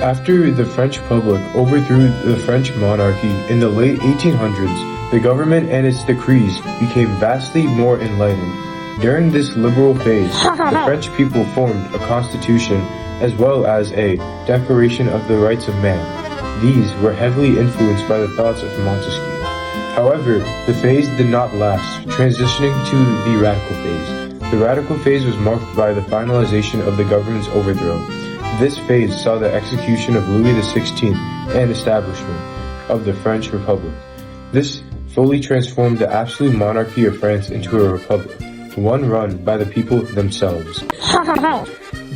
After the French Republic overthrew the French monarchy in the late 1800s, the government and its decrees became vastly more enlightened. During this liberal phase, the French people formed a constitution as well as a Declaration of the Rights of Man. These were heavily influenced by the thoughts of Montesquieu. However, the phase did not last, transitioning to the radical phase. The radical phase was marked by the finalization of the government's overthrow. This phase saw the execution of Louis XVI and establishment of the French Republic. This fully transformed the absolute monarchy of France into a republic, one run by the people themselves.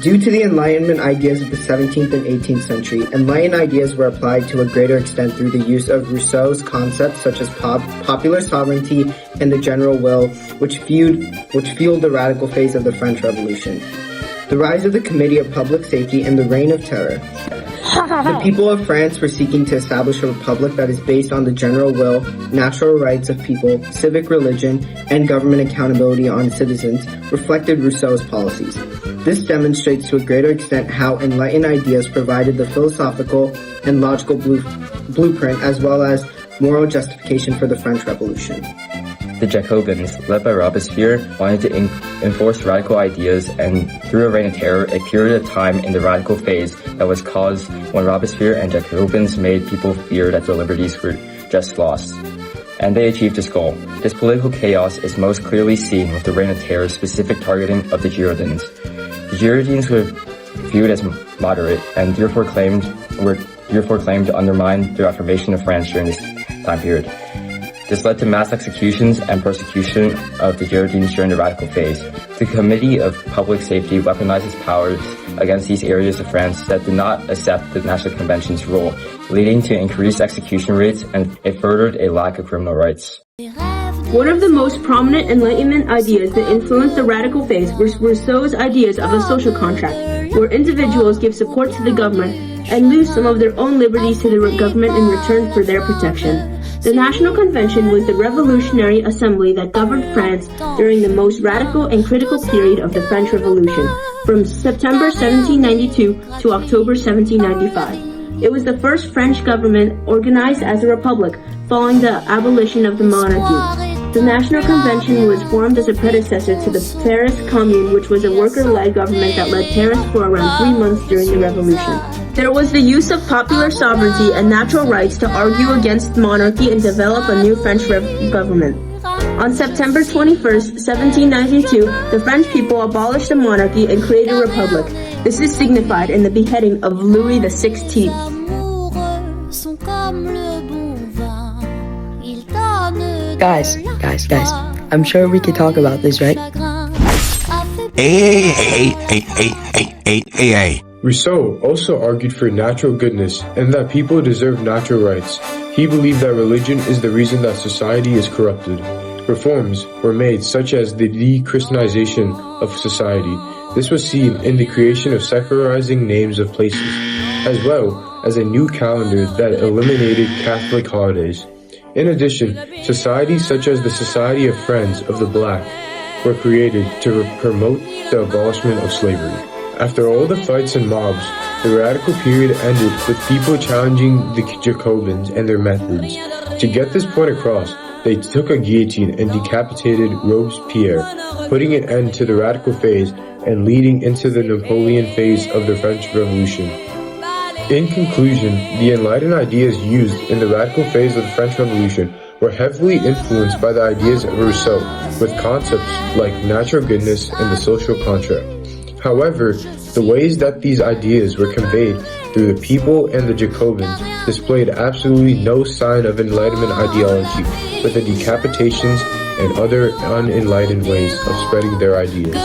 Due to the Enlightenment ideas of the 17th and 18th century, Enlightened ideas were applied to a greater extent through the use of Rousseau's concepts such as popular sovereignty and the general will, which fueled the radical phase of the French Revolution. The rise of the Committee of Public Safety and the Reign of Terror. The people of France were seeking to establish a republic that is based on the general will, natural rights of people, civic religion, and government accountability on citizens, reflected Rousseau's policies. This demonstrates to a greater extent how enlightened ideas provided the philosophical and logical blueprint as well as moral justification for the French Revolution. The Jacobins, led by Robespierre, wanted to enforce radical ideas, and through a reign of terror, a period of time in the radical phase that was caused when Robespierre and Jacobins made people fear that their liberties were just lost. And they achieved this goal. This political chaos is most clearly seen with the reign of terror's specific targeting of the Girondins. The Girondins were viewed as moderate and therefore claimed to undermine the Reformation of France during this time period. This led to mass executions and persecution of the Girondins during the radical phase. The Committee of Public Safety weaponized its powers against these areas of France that did not accept the National Convention's rule, leading to increased execution rates, and it furthered a lack of criminal rights. One of the most prominent Enlightenment ideas that influenced the radical phase was Rousseau's ideas of a social contract, where individuals give support to the government and lose some of their own liberties to the government in return for their protection. The National Convention was the revolutionary assembly that governed France during the most radical and critical period of the French Revolution, from September 1792 to October 1795. It was the first French government organized as a republic following the abolition of the monarchy. The National Convention was formed as a predecessor to the Paris Commune, which was a worker-led government that led Paris for around 3 months during the Revolution. There was the use of popular sovereignty and natural rights to argue against monarchy and develop a new French government. On September 21st, 1792, the French people abolished the monarchy and created a republic. This is signified in the beheading of Louis XVI. Guys, I'm sure we could talk about this, right? Hey. Rousseau also argued for natural goodness and that people deserve natural rights. He believed that religion is the reason that society is corrupted. Reforms were made such as the de-Christianization of society. This was seen in the creation of secularizing names of places, as well as a new calendar that eliminated Catholic holidays. In addition, societies such as the Society of Friends of the Black were created to promote the abolishment of slavery. After all the fights and mobs, the radical period ended with people challenging the Jacobins and their methods. To get this point across, they took a guillotine and decapitated Robespierre, putting an end to the radical phase and leading into the Napoleon phase of the French Revolution. In conclusion, the enlightened ideas used in the radical phase of the French Revolution were heavily influenced by the ideas of Rousseau, with concepts like natural goodness and the social contract. However, the ways that these ideas were conveyed through the people and the Jacobins displayed absolutely no sign of Enlightenment ideology, with the decapitations and other unenlightened ways of spreading their ideas.